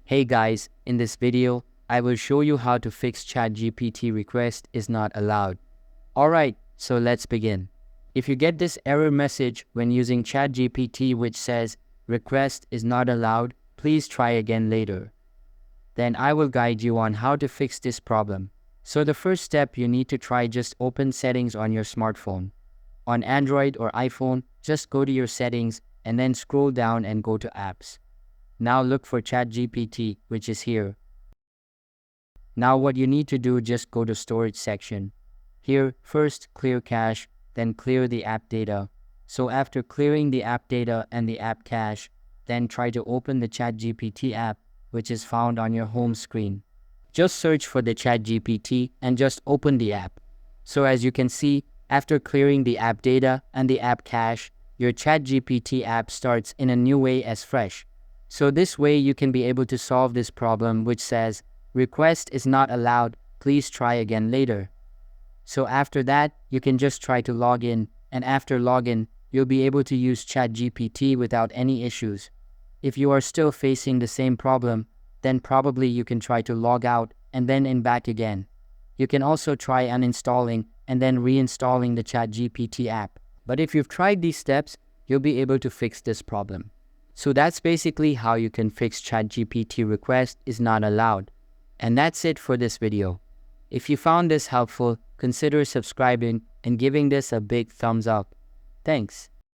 Hey guys, in this video, I will show you how to fix ChatGPT request is not allowed. Alright, so let's begin. If you get this error message when using ChatGPT which says request is not allowed, please try again later. Then I will guide you on how to fix this problem. So the first step, you need to try just open settings on your smartphone. On Android or iPhone, just go to your settings and then scroll down and go to apps. Now look for ChatGPT, which is here. Now what you need to do, just go to storage section. Here, first clear cache, then clear the app data. So after clearing the app data and the app cache, then try to open the ChatGPT app, which is found on your home screen. Just search for the ChatGPT and just open the app. So as you can see, after clearing the app data and the app cache, your ChatGPT app starts in a new way as fresh. So this way you can be able to solve this problem which says, request is not allowed, please try again later. So after that, you can just try to log in, and after login, you'll be able to use ChatGPT without any issues. If you are still facing the same problem, then probably you can try to log out and then in back again. You can also try uninstalling and then reinstalling the ChatGPT app. But if you've tried these steps, you'll be able to fix this problem. So that's basically how you can fix ChatGPT request is not allowed. And that's it for this video. If you found this helpful, consider subscribing and giving this a big thumbs up. Thanks.